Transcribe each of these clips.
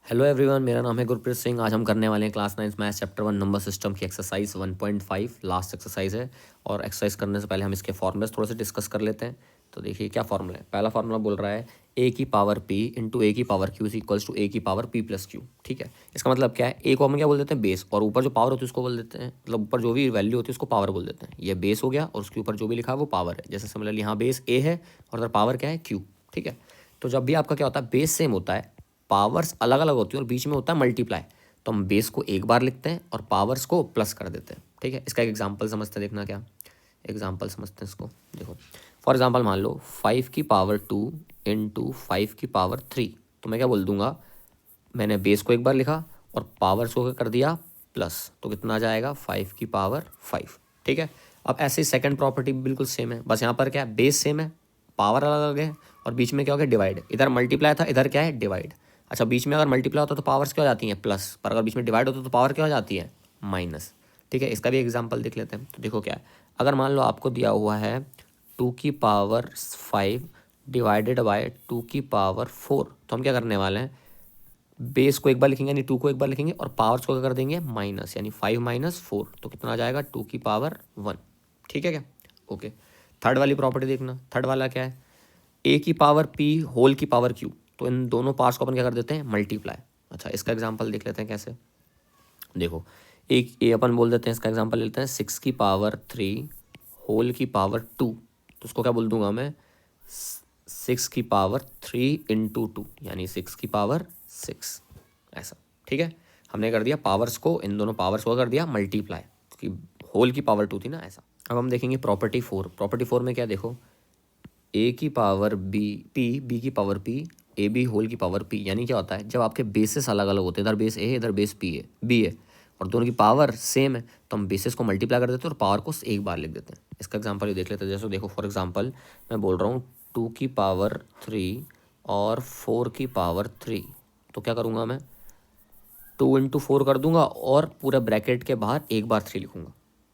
Hello everyone, मेरा नाम है गुरप्रीत सिंह। आज हम करने वाले हैं class 9 maths chapter 1 number system की एक्सरसाइज 1.5 लास्ट एक्सरसाइज है। और एक्सरसाइज करने से पहले हम इसके फॉर्मूलेस थोड़े से डिस्कस कर लेते हैं। तो देखिए क्या फॉर्मूला है। पहला फॉर्मूला बोल रहा है ए की पावर पी इंटू ए की power q is equals to a की पावर पी प्लस क्यू। ठीक है, इसका मतलब क्या है, ए को हम क्या बोल देते हैं, बेस, और ऊपर जो पावर होती है उसको बोल देते हैं, मतलब ऊपर जो भी वैल्यू होती है उसको पावर बोल देते हैं। ये बेस हो गया और उसके ऊपर जो भी लिखा है वो पावर है। जैसे सिमिलरली यहाँ बेस ए है और उधर पावर क्या है, क्यू। ठीक है, तो जब भी आपका क्या होता है, बेस सेम होता है, पावर्स अलग अलग होती है और बीच में होता है मल्टीप्लाई, तो हम बेस को एक बार लिखते हैं और पावर्स को प्लस कर देते हैं। ठीक है, इसका एक एग्जांपल समझते हैं। देखना क्या एग्जांपल समझते हैं इसको। देखो फॉर एग्जांपल मान लो 5 की पावर 2 इंटू 5 की पावर 3। तो मैं क्या बोल दूंगा, मैंने बेस को एक बार लिखा और पावर्स को क्या कर दिया, प्लस, तो कितना आ जाएगा 5 की पावर 5। ठीक है, अब ऐसे ही सेकंड प्रॉपर्टी भी बिल्कुल सेम है, बस यहाँ पर क्या है, बेस सेम है, पावर अलग अलग है और बीच में क्या हो गया, डिवाइड। इधर मल्टीप्लाई था, इधर क्या है, डिवाइड। अच्छा, बीच में अगर मल्टीप्लाई होता तो पावर्स क्या हो जाती हैं, प्लस, पर अगर बीच में डिवाइड होता तो पावर क्या हो जाती है, माइनस। ठीक है, इसका भी एग्जाम्पल देख लेते हैं। तो देखो क्या है, अगर मान लो आपको दिया हुआ है 2 की पावर 5 डिवाइडेड बाय 2 की पावर 4, तो हम क्या करने वाले हैं, बेस को एक बार लिखेंगे यानी 2 को एक बार लिखेंगे और पावर्स को क्या कर देंगे, माइनस, यानी 5 माइनस 4, तो कितना आ जाएगा 2 की पावर 1। ठीक है क्या, ओके। थर्ड वाली प्रॉपर्टी देखना, थर्ड वाला क्या है, ए की पावर पी होल की पावर क्यू, तो इन दोनों पार्ट्स को अपन क्या कर देते हैं, मल्टीप्लाई। अच्छा, इसका एग्जांपल देख लेते हैं कैसे। देखो एक ए अपन बोल देते हैं, इसका एग्जांपल लेते हैं 6 की पावर 3 होल की पावर 2, तो उसको क्या बोल दूंगा मैं, 6 की पावर 3 इंटू 2, यानी 6 की पावर 6, ऐसा। ठीक है, हमने कर दिया पावर्स को, इन दोनों पावर्स को कर दिया मल्टीप्लाई, क्योंकि होल की पावर 2 थी ना, ऐसा। अब हम देखेंगे प्रॉपर्टी 4। प्रॉपर्टी 4 में क्या, देखो ए की पावर बी पी, बी की power P, A B whole की पावर पी, यानी क्या होता है, जब आपके बेसिस अलग अलग होते हैं, इधर बेस ए है, इधर बेस पी है, बी है, और दोनों की पावर सेम है, तो हम बेसिस को मल्टीप्लाई कर देते हैं और पावर को एक बार लिख देते हैं। इसका एग्जांपल ये देख लेते हैं। जैसे देखो फॉर एग्जांपल मैं बोल रहा हूँ 2 की पावर 3 और 4 की पावर 3, तो क्या करूँगा मैं, 2 इंटू 4 कर दूंगा और पूरे ब्रैकेट के बाहर एक बार 3 लिखूंगा।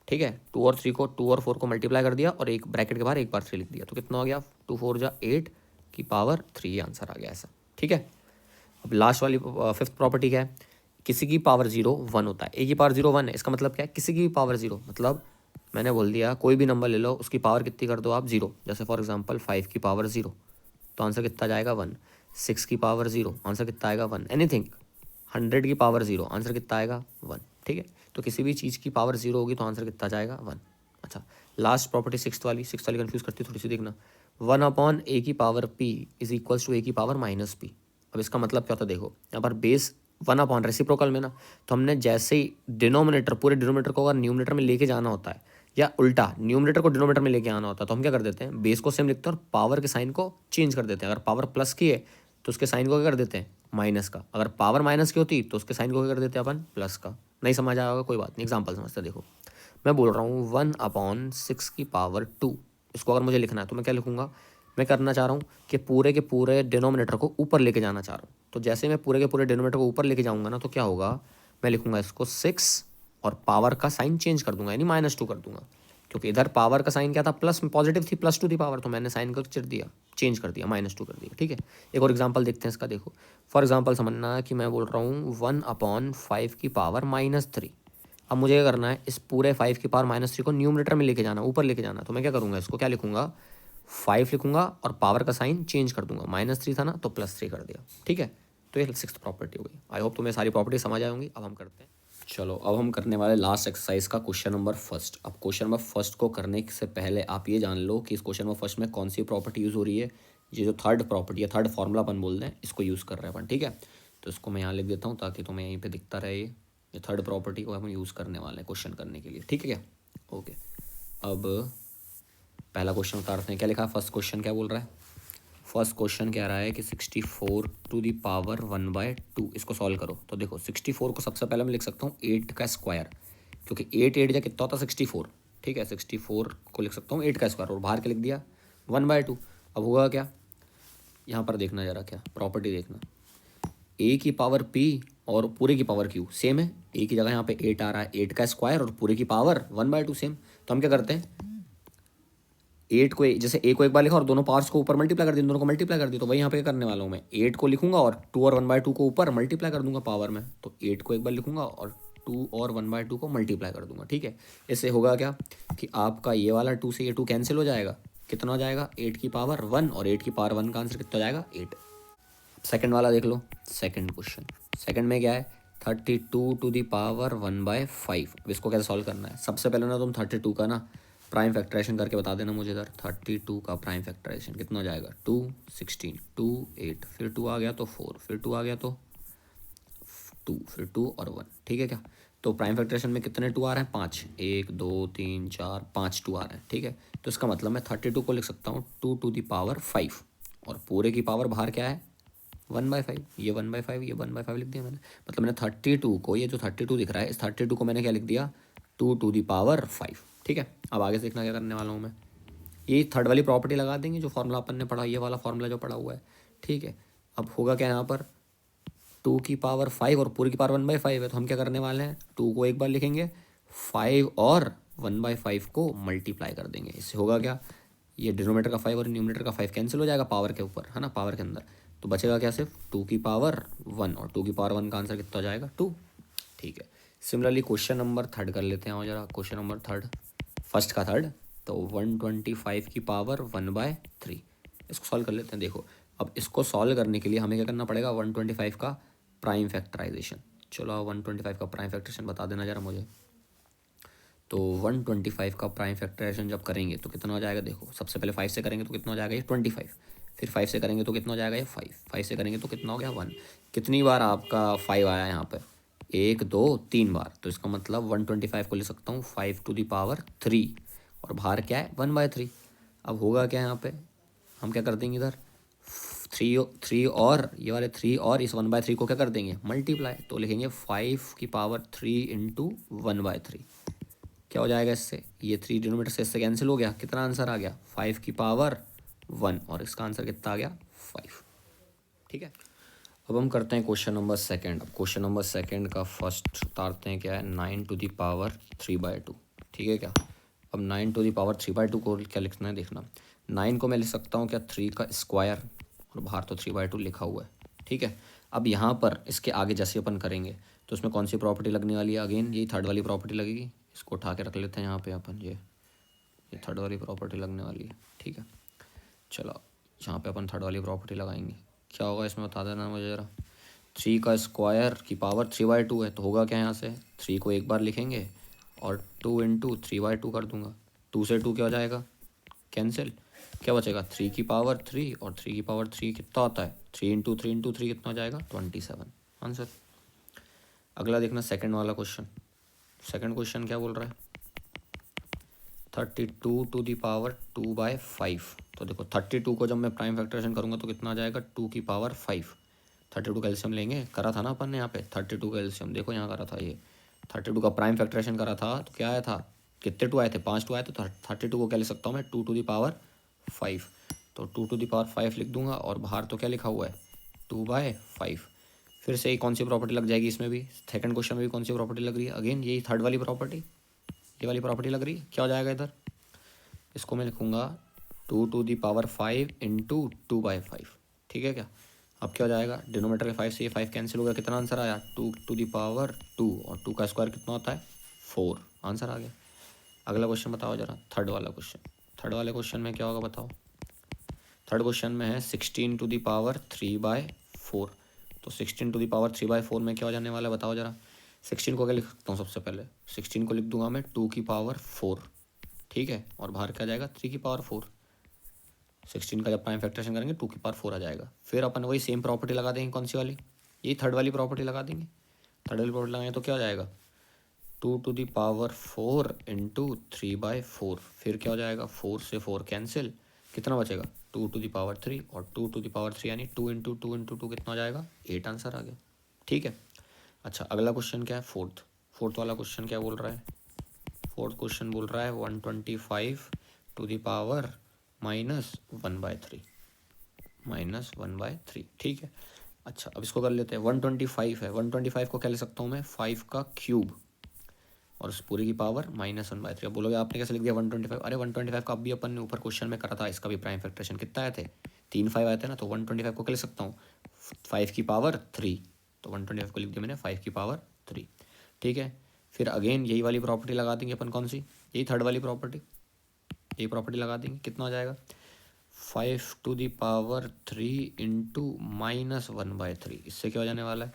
ठीक है, 2 और 3 को, 2 और 4 को मल्टीप्लाई कर दिया और एक ब्रैकेट के बाहर एक बार 3 लिख दिया, तो कितना हो गया, 2 4 जा 8 की पावर 3, ये आंसर आ गया ऐसा। ठीक है, अब लास्ट वाली फिफ्थ प्रॉपर्टी क्या है, किसी की पावर 0 1 होता है। ए की पावर 0 1 है, इसका मतलब क्या है, किसी की भी पावर 0, मतलब मैंने बोल दिया कोई भी नंबर ले लो, उसकी पावर कितनी कर दो आप, 0। जैसे फॉर एग्जाम्पल 5 की पावर 0, तो आंसर कितना जाएगा 1। 6 की पावर 0, आंसर कितना आएगा 1। एनीथिंग 100 की पावर 0, आंसर कितना आएगा 1। ठीक है, तो किसी भी चीज़ की पावर 0 होगी तो आंसर कितना जाएगा 1। अच्छा, लास्ट प्रॉपर्टी सिक्स वाली कंफ्यूज करती है थोड़ी सी, देखना 1 अपॉन ए की power p is equals to a की पावर माइनस पी। अब इसका मतलब क्या होता है, देखो यहाँ पर बेस 1 अपॉन रेसिप्रोकल में ना, तो हमने जैसे ही डिनोमिनेटर, पूरे डिनोमिनेटर को अगर न्यूमिनेटर में लेके जाना होता है, या उल्टा न्यूमिनेटर को डिनोमिनेटर में लेके आना होता है, तो हम क्या कर देते हैं, बेस को सेम लिखते हैं और पावर के साइन को चेंज कर देते हैं। अगर पावर प्लस की है तो उसके साइन को क्या कर देते हैं, माइनस का। अगर पावर माइनस की होती तो उसके साइन को क्या कर देते हैं अपन, प्लस का। नहीं समझ आया होगा, कोई बात नहीं, एग्जाम्पल समझते हैं। देखो मैं बोल रहा हूँ 1 अपॉन 6 की पावर 2, इसको अगर मुझे लिखना है तो मैं क्या लिखूंगा, मैं करना चाह रहा हूँ कि पूरे के पूरे डिनोमिनेटर को ऊपर लेके जाना चाह रहा हूँ। तो जैसे मैं पूरे के पूरे डिनोमिनेटर को ऊपर लेके जाऊँगा ना, तो क्या होगा, मैं लिखूंगा इसको 6 और पावर का साइन चेंज कर दूंगा, यानी -2 कर दूंगा, क्योंकि इधर पावर का साइन क्या था, प्लस में पॉजिटिव थी, +2 थी पावर, तो मैंने साइन को चिर दिया, चेंज कर दिया, -2 कर दिया। ठीक है, एक और एग्जांपल देखते हैं इसका। देखो फॉर एग्जांपल समझना कि मैं बोल रहा हूँ 1 अपॉन 5 की पावर -3। अब मुझे क्या करना है, इस पूरे 5 की पावर -3 को न्यूमरेटर में लेके जाना, ऊपर लेके जाना, तो मैं क्या करूँगा, इसको क्या लिखूंगा, 5 लिखूंगा और पावर का साइन चेंज कर दूंगा, -3 था ना तो +3 कर दिया। ठीक है, तो ये सिक्स्थ प्रॉपर्टी हो गई। आई होप तुम्हें सारी प्रॉपर्टी समझ आई होंगी। अब हम करते हैं, चलो अब हम करने वाले लास्ट एक्सरसाइज का क्वेश्चन नंबर फर्स्ट। अब क्वेश्चन नंबर फर्स्ट को करने से पहले आप ये जान लो कि इस क्वेश्चन नंबर फर्स्ट में कौन सी प्रॉपर्टी यूज़ हो रही है। ये जो थर्ड प्रॉपर्टी है, थर्ड फार्मूला अपन बोल रहे हैं, इसको यूज़ कर रहे हैं अपन। ठीक है, तो इसको मैं यहाँ लिख देता हूँ ताकि तुम्हें यहीं पे दिखता रहे। ये थर्ड प्रॉपर्टी को हम यूज़ करने वाले हैं क्वेश्चन करने के लिए। ठीक है क्या, ओके। अब पहला क्वेश्चन उतारते हैं, क्या लिखा है फर्स्ट क्वेश्चन, क्या बोल रहा है, फर्स्ट क्वेश्चन कह रहा है कि 64 टू दी पावर 1/2, इसको सॉल्व करो। तो देखो 64 को सबसे पहले मैं लिख सकता हूँ 8 का स्क्वायर, क्योंकि 8 8 या कितना होता है 64। ठीक है, 64 को लिख सकता हूँ 8 का स्क्वायर और बाहर के लिख दिया 1/2। अब होगा क्या, यहाँ पर देखना जरा, क्या प्रॉपर्टी देखना, ए की पावर पी और पूरे की पावर क्यू सेम है। ए की जगह यहाँ पे 8 आ रहा है, 8 का स्क्वायर और पूरे की पावर 1/2 सेम। तो हम क्या करते हैं, 8 को जैसे ए को एक बार लिखा और दोनों पावर्स को ऊपर मल्टीप्लाई कर दी, दोनों को मल्टीप्लाई कर दी, तो वही यहाँ पे क्या करने वाला हूँ मैं, 8 को लिखूंगा और 2 और 1/2 को ऊपर मल्टीप्लाई कर दूंगा पावर में, तो 8 को एक बार लिखूंगा और 2 और 1/2 को मल्टीप्लाई कर दूंगा। ठीक है, इससे होगा क्या कि आपका ये वाला 2 से ये 2 कैंसिल हो जाएगा, कितना हो जाएगा 8 की पावर 1, और 8 की पावर 1 का आंसर कितना हो जाएगा 8। सेकंड वाला देख लो, सेकंड क्वेश्चन, सेकंड में क्या है 32 टू दी पावर 1/5। अब इसको कैसे सॉल्व करना है, सबसे पहले ना तुम 32 का ना प्राइम फैक्टराइजेशन करके बता देना मुझे इधर। 32 का प्राइम फैक्टराइजेशन कितना हो जाएगा 2 16 2 8, फिर 2 आ गया तो 4, फिर 2 आ गया तो 2, फिर 2 और 1। ठीक है क्या, तो प्राइम फैक्टराइजेशन में कितने 2 आ रहे हैं 5, 1 2 3 4 5 2 आ रहे हैं। ठीक है, तो इसका मतलब मैं 32 को लिख सकता हूँ 2 टू दी पावर 5, और पूरे की पावर बाहर क्या है 1/5, ये 1/5, ये 1/5 लिख दिया मैंने। मतलब मैंने 32 को, ये जो 32 दिख रहा है इस 32 को मैंने क्या लिख दिया 2 टू दी पावर 5। ठीक है, अब आगे से देखना क्या करने वाला हूँ मैं, ये थर्ड वाली प्रॉपर्टी लगा देंगे जो फॉर्मूला अपन ने पढ़ा, ये वाला फॉर्मूला जो पढ़ा हुआ है। ठीक है, अब होगा क्या यहाँ पर 2 की पावर 5 और पूरी की पावर 1/5 है, तो हम क्या करने वाले हैं 2 को एक बार लिखेंगे, 5 और 1/5 को मल्टीप्लाई कर देंगे। इससे होगा क्या, ये डिनोमीटर का 5 और न्यूमरेटर का 5 कैंसिल हो जाएगा पावर के ऊपर, है ना, पावर के अंदर, तो बचेगा क्या सिर्फ 2 की पावर 1, और 2 की पावर 1 का आंसर कितना हो जाएगा 2। ठीक है, सिमिलरली क्वेश्चन नंबर थर्ड कर लेते हैं, और जरा क्वेश्चन नंबर थर्ड, फर्स्ट का थर्ड, तो 125 की पावर 1/3, इसको सॉल्व कर लेते हैं। देखो अब इसको सॉल्व करने के लिए हमें क्या करना पड़ेगा 125 का प्राइम फैक्टराइजेशन। चलो 125 का प्राइम फैक्टराइजेशन बता देना जरा मुझे। तो 125 का प्राइम फैक्टराइजेशन जब करेंगे तो कितना हो जाएगा, देखो सबसे पहले 5 से करेंगे तो कितना हो जाएगा ये 25, फिर 5 से करेंगे तो कितना हो जाएगा ये 5 से करेंगे तो कितना हो गया 1। कितनी बार आपका 5 आया यहाँ पे, 1 2 3 बार, तो इसका मतलब 125 को ले सकता हूँ 5 टू दी पावर 3, और बाहर क्या है 1/3। अब होगा क्या यहाँ पे, हम क्या कर देंगे इधर 3 और ये वाले 3 और इस 1/3 को क्या कर देंगे मल्टीप्लाई, तो लिखेंगे 5 की पावर 3 इंटू 1/3। क्या हो जाएगा इससे, ये 3 डिनोमीटर से इससे कैंसिल हो गया, कितना आंसर आ गया 5 की पावर 1, और इसका आंसर कितना आ गया 5। ठीक है, अब हम करते हैं क्वेश्चन नंबर सेकंड। अब क्वेश्चन नंबर सेकंड का फर्स्ट उतारते हैं, क्या है 9 टू दी पावर 3/2। ठीक है क्या, अब 9 टू दी पावर 3/2 को क्या लिखना है देखना, 9 को मैं लिख सकता हूँ क्या 3 का स्क्वायर, और बाहर तो 3/2 लिखा हुआ है। ठीक है, अब यहाँ पर इसके आगे जैसे अपन करेंगे तो उसमें कौन सी प्रॉपर्टी लगने वाली है, अगेन यही थर्ड वाली प्रॉपर्टी लगेगी। इसको उठा के रख लेते हैं यहाँ पे अपन, ये थर्ड वाली प्रॉपर्टी लगने वाली है। ठीक है, चलो यहाँ पे अपन थर्ड वाली प्रॉपर्टी लगाएंगे, क्या होगा इसमें बता देना मुझे ज़रा। 3 का स्क्वायर की पावर 3/2 है, तो होगा क्या यहाँ से 3 को एक बार लिखेंगे और 2 इंटू 3/2 कर दूंगा, 2 से 2 क्या हो जाएगा कैंसिल, क्या बचेगा 3 की पावर 3, और 3 की पावर 3 कितना होता है 3 इंटू 3 इंटू 3 कितना हो जाएगा 27 आंसर। अगला देखना सेकंड वाला क्वेश्चन, सेकंड क्वेश्चन क्या बोल रहा है 32 टू दी पावर 2/5। तो देखो 32 को जब मैं प्राइम फैक्टराइजेशन करूँगा तो कितना आ जाएगा 2 की पावर 5। 32 का एलसीएम लेंगे, करा था ना अपन ने यहाँ पे 32 का एलसीएम, देखो यहाँ करा था, ये 32 का प्राइम फैक्टराइजेशन करा था, तो क्या आया था कितने 2 आए थे 5 2 आए थे, तो 32 को क्या लिख सकता हूँ मैं 2 टू दी पावर 5, तो 2 टू दी पावर 5 लिख दूंगा, और बाहर तो क्या लिखा हुआ है 2/5। फिर से ही कौन सी प्रॉपर्टी लग जाएगी इसमें भी, सेकंड क्वेश्चन में भी कौन सी प्रॉपर्टी लग रही है, अगेन यही थर्ड वाली प्रॉपर्टी, ये वाली प्रॉपर्टी लग रही है। क्या हो जाएगा इधर, इसको मैं लिखूँगा 2 टू दी पावर 5 इंटू 2/5। ठीक है क्या, अब क्या हो जाएगा डिनोमीटर के 5 से ये 5 कैंसिल हो गया, कितना आंसर आया 2 टू दी पावर 2, और 2 का स्क्वायर कितना होता है 4, आंसर आ गया। अगला क्वेश्चन बताओ जरा, थर्ड वाला क्वेश्चन, थर्ड वाले क्वेश्चन में क्या होगा बताओ। थर्ड क्वेश्चन में है 16 टू दी पावर 3/4, तो 16 टू दी पावर 3/4 में क्या हो जाने वाला है बताओ जरा। 16 को क्या लिख सकता हूँ, सबसे पहले 16 को लिख दूंगा मैं 2 की पावर 4। ठीक है, और बाहर क्या जाएगा 3 की पावर 4। 16 का जब प्राइम फैक्टरेशन करेंगे 2 की पावर 4 आ जाएगा। फिर अपन वही सेम प्रॉपर्टी लगा देंगे, कौन सी वाली, यही थर्ड वाली प्रॉपर्टी लगा देंगे। थर्ड वाली प्रॉपर्टी लगाएंगे तो क्या हो जाएगा 2 टू दी पावर 4 इंटू 3/4, फिर क्या हो जाएगा 4 से 4 कैंसिल, कितना बचेगा 2 टू दी पावर 3, और 2 टू दी पावर 3 यानी 2 इंटू 2 इंटू 2 कितना हो जाएगा 8, आंसर आ गया। ठीक है, अच्छा अगला क्वेश्चन क्या है फोर्थ वाला क्वेश्चन क्या बोल रहा है, फोर्थ क्वेश्चन बोल रहा है 125 टू दी पावर -1/3, -1/3। ठीक है, अच्छा अब इसको कर लेते हैं 125 है, 125 को क्या ले सकता हूँ मैं 5 का क्यूब, और उस पूरी की पावर -1/3। अब बोलोगे आपने कैसे लिख दिया 125? अरे 125 का अब भी अपन ने ऊपर क्वेश्चन में करा था, इसका भी प्राइम फैक्टरेशन कितना आए थे, 3 5 आए थे ना, तो 125 को क्या लिख सकता हूँ, 5 की पावर 3, तो 125 को लिख दिया मैंने 5 की पावर 3। ठीक है, फिर अगेन यही वाली प्रॉपर्टी लगा देंगे अपन, कौन सी, यही थर्ड वाली प्रॉपर्टी, यही प्रॉपर्टी लगा देंगे, कितना हो जाएगा 5 टू दी पावर 3 इंटू -1/3। इससे क्या हो जाने वाला है,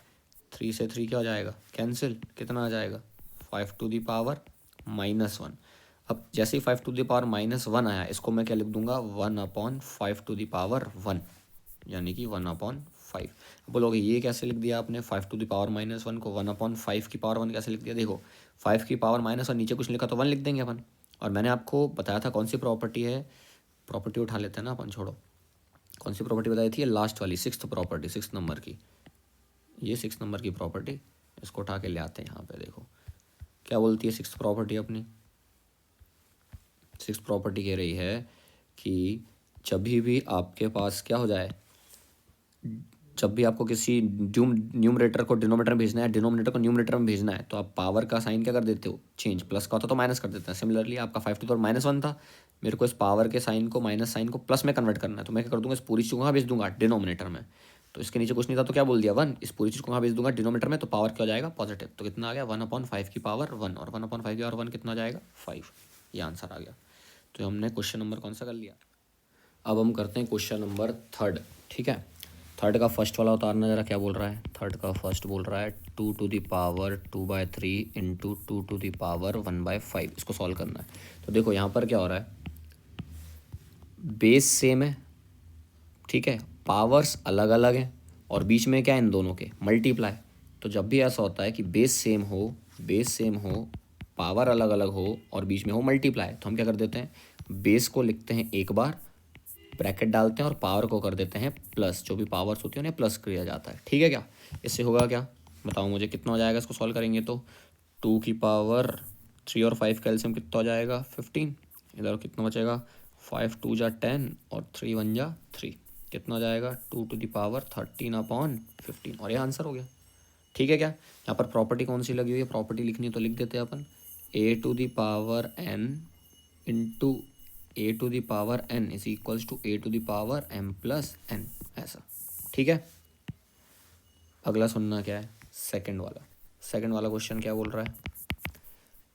3 से 3 क्या हो जाएगा, कैंसिल, कितना आ जाएगा 5 टू दी पावर -1। अब जैसे ही 5 टू दी पावर -1 आया, इसको मैं क्या लिख दूंगा 1/5 टू दी पावर 1, यानी कि 1/5। बोलोगे ये कैसे लिख दिया आपने, 5 टू दी पावर -1 को 1/5 की पावर 1 कैसे लिख दिया, देखो 5 की पावर -1 नीचे कुछ लिखा तो 1 लिख देंगे अपन, और मैंने आपको बताया था कौन सी प्रॉपर्टी है, प्रॉपर्टी उठा लेते हैं ना अपन, छोड़ो, कौन सी प्रॉपर्टी बताई थी, ये लास्ट वाली 6th प्रॉपर्टी, 6 नंबर की, ये 6 नंबर की प्रॉपर्टी, इसको उठा के ले आते हैं यहाँ पे। देखो क्या बोलती है 6th प्रॉपर्टी अपनी, 6th प्रॉपर्टी कह रही है कि जब भी आपके पास क्या हो जाए, जब भी आपको किसी न्यूमरेटर को डिनोमिनेटर में भेजना है, डिनोमिनेटर को न्यूमरेटर में भेजना है, तो आप पावर का साइन क्या कर देते हो, चेंज, प्लस का होता तो माइनस कर देते हैं। सिमिलरली आपका 5 टू द पावर -1 था, मेरे को इस पावर के साइन को, माइनस साइन को प्लस में कन्वर्ट करना है, तो मैं क्या कर दूंगा, इस पूरी चीज़ को कहाँ भेज दूंगा, डिनोमिनेटर में। तो इसके नीचे कुछ नहीं था तो क्या बोल दिया 1, इस पूरी चीज़ को कहाँ भेज दूंगा, डिनोमिनेटर में, तो पावर क्या हो जाएगा, पॉजिटिव। तो कितना आ गया 1/5 की पावर 1, और 1/5 की पावर 1 कितना आ जाएगा 5, ये आंसर आ गया। तो हमने क्वेश्चन नंबर कौन सा कर लिया। अब हम करते हैं क्वेश्चन नंबर 3, ठीक है। थर्ड का फर्स्ट वाला उतारना जरा, क्या बोल रहा है, थर्ड का फर्स्ट बोल रहा है 2 to the power 2/3 into 2 to the power 1/5, इसको सॉल्व करना है। तो देखो यहाँ पर क्या हो रहा है, बेस सेम है, ठीक है, पावर्स अलग अलग हैं, और बीच में क्या है इन दोनों के मल्टीप्लाई। तो जब भी ऐसा होता है कि बेस सेम हो, पावर अलग अलग हो, और बीच में हो मल्टीप्लाई, तो हम क्या कर देते हैं, बेस को लिखते हैं एक बार, ब्रैकेट डालते हैं, और पावर को कर देते हैं प्लस, जो भी पावर्स होती है उन्हें प्लस किया जाता है, ठीक है। क्या इससे होगा, क्या बताओ मुझे, कितना हो जाएगा इसको सॉल्व करेंगे तो, 2 की पावर 3 और 5 का एलसीएम कितना हो जाएगा 15, इधर कितना बचेगा 5 2 जा 10 और 3 1 जा 3, कितना हो जाएगा 2 टू द पावर 13/15, और ये आंसर हो गया, ठीक है। क्या यहाँ पर प्रॉपर्टी कौन सी लगी हुई है, प्रॉपर्टी लिखनी है तो लिख देते हैं अपन, a to the power n into a to the power n is equals to a to the power m plus n, ऐसा, ठीक है। अगला सुनना क्या है, सेकंड वाला क्वेश्चन क्या बोल रहा है,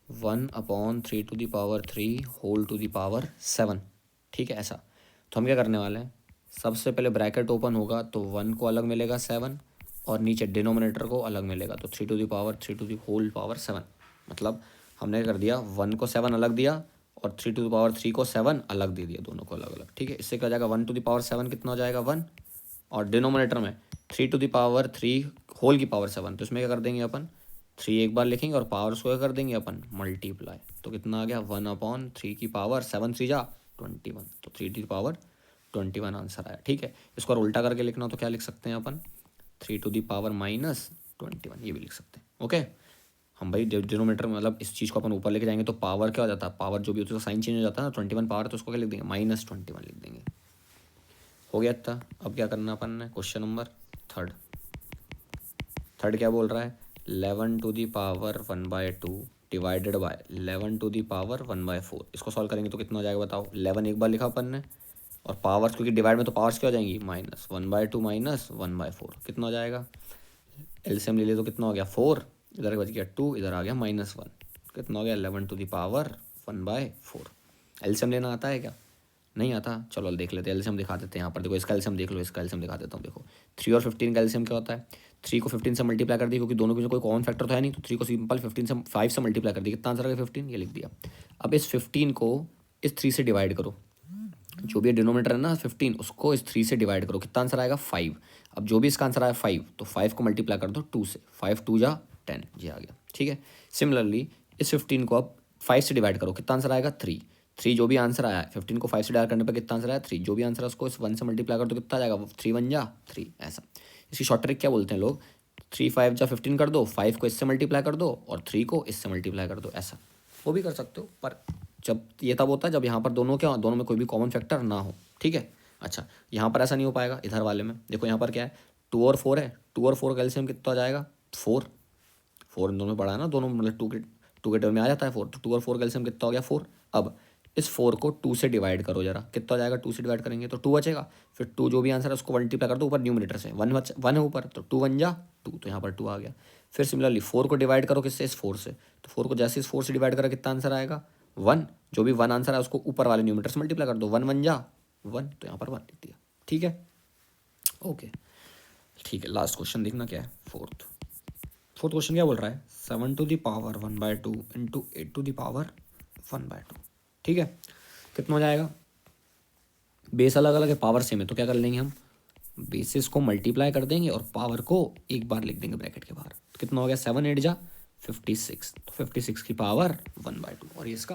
1/3 to the power 3 whole to the power 7, ठीक है ऐसा। तो हम क्या करने वाले हैं, सबसे पहले ब्रैकेट ओपन होगा तो 1 को अलग मिलेगा 7, और नीचे डिनोमिनेटर को अलग मिलेगा, तो 3 to the power 3 to the whole power 7, मतलब हमने क्या कर दिया 1 को 7 अलग दिया, और 3 टू द पावर 3 को 7 अलग दे दिया, दोनों को अलग अलग, ठीक है। इससे क्या हो जाएगा 1 टू द पावर 7 कितना हो जाएगा 1, और डिनोमिनेटर में 3 टू द पावर 3 होल की पावर 7, तो इसमें क्या कर देंगे अपन 3 एक बार लिखेंगे, और पावर को क्या कर देंगे अपन मल्टीप्लाई, तो कितना आ गया 1/3 की पावर 7 3 जा 21, तो 3 टू द पावर 21 आंसर आया, ठीक है। इसको और उल्टा करके लिखना हो तो क्या लिख सकते हैं अपन 3 टू द पावर -21, ये भी लिख सकते हैं, ओके। हम भाई डिनोमिनेटर मतलब इस चीज़ को अपन ऊपर लेके जाएंगे तो पावर क्या हो जाता है, पावर जो भी होती है साइन चेंज हो जाता है ना, 21 पावर, तो उसको क्या लिख देंगे -21 लिख देंगे, हो गया था। अब क्या करना अपन ने, क्वेश्चन नंबर थर्ड क्या बोल रहा है, 11 to the power 1/2 divided by 11 to the power 1/4, इसको सॉल्व करेंगे तो कितना हो जाएगा बताओ, 11 एक बार लिखा अपन ने, और पावर्स क्योंकि डिवाइड में तो पावर्स क्या हो जाएंगी -1/2 -1/4, कितना हो जाएगा, एलसीएम ले ले तो कितना हो गया 4, इधर बच गया 2, इधर आ गया -1, कितना हो गया 11 टू दी पावर 1/4। एलसीएम लेना आता है क्या, नहीं आता, चलो देख लेते हैं, एलसीएम दिखा देते हैं यहाँ पर, देखो इसका एलसीएम देख लो, इसका एलसीएम दिखा देता हूँ। देखो 3 और 15 का एलसीएम क्या होता है, 3 को 15 से मल्टीप्लाई कर दी, क्योंकि दोनों के बीच कोई कॉमन फैक्टर तो है नहीं, तो 3 को सिंपल 15 से 5 से मल्टीप्लाई कर दी, कितना आंसर आ गया 15, ये लिख दिया। अब इस 15 को इस 3 से डिवाइड करो, जो भी डिनोमिनेटर है ना 15, उसको इस 3 से डिवाइड करो, कितना आंसर आएगा 5। अब जो भी इसका आंसर आया 5, तो 5 को मल्टीप्लाई कर दो 2 से, 5 2 जा 10, जी आ गया, ठीक है। सिमिलरली इस 15 को अब 5 से डिवाइड करो, कितना आंसर आएगा 3 जो भी आंसर आया है 15 को 5 से डिवाइड करने पर कितना आंसर आया 3, जो भी आंसर है उसको इस 1 से मल्टीप्लाई कर दो, कितना आ जाएगा 3 1 जा 3, ऐसा। इसकी शॉर्ट ट्रिक क्या बोलते हैं लोग, 3 5 जा 15 कर दो, 5 को इससे मल्टीप्लाई कर दो, और 3 को इससे मल्टीप्लाई कर दो, ऐसा वो भी कर सकते हो, पर जब ये तब होता है जब यहाँ पर दोनों में कोई भी कॉमन फैक्टर ना हो, ठीक है। अच्छा यहाँ पर ऐसा नहीं हो पाएगा, इधर वाले में देखो यहाँ पर क्या है 2 और 4 है, 2 और 4 का एलसीएम कितना आ जाएगा 4 इन दोनों में बड़ा है ना, दोनों मतलब 2 के टेबल में आ जाता है 4, तो 2 और 4 का एलसीएम कितना हो गया 4। अब इस 4 को 2 से डिवाइड करो जरा, कितना हो जाएगा 2 से डिवाइड करेंगे तो 2 बचेगा, फिर 2 जो भी आंसर है उसको मल्टीप्लाई कर दो ऊपर न्यूमरेटर से, 1 है ऊपर तो 2 1 जा 2, तो यहाँ पर 2 आ गया। फिर सिमिलरली 4 को डिवाइड करो किससे, इस 4 से, तो 4 को जैसे इस 4 से डिवाइड करा कितना आंसर आएगा 1, जो भी 1 आंसर है उसको ऊपर वाले न्यूमरेटर से मल्टीप्लाई कर दो, 1 1 जा 1, तो यहाँ पर 1 लिख दिया। ठीक है, ओके ठीक है। लास्ट क्वेश्चन देखना क्या है, फोर्थ क्वेश्चन क्या बोल रहा है, 7 to the power 1/2 into 8 to the power 1/2। ठीक है, कितना हो जाएगा, बेस अलग अलग है पावर सेम है, तो क्या कर लेंगे हम, बेसिस को मल्टीप्लाई कर देंगे और पावर को एक बार लिख देंगे ब्रैकेट के बाहर, तो कितना हो गया 7 8 जा 56, तो 56 की पावर 1/2, और ये इसका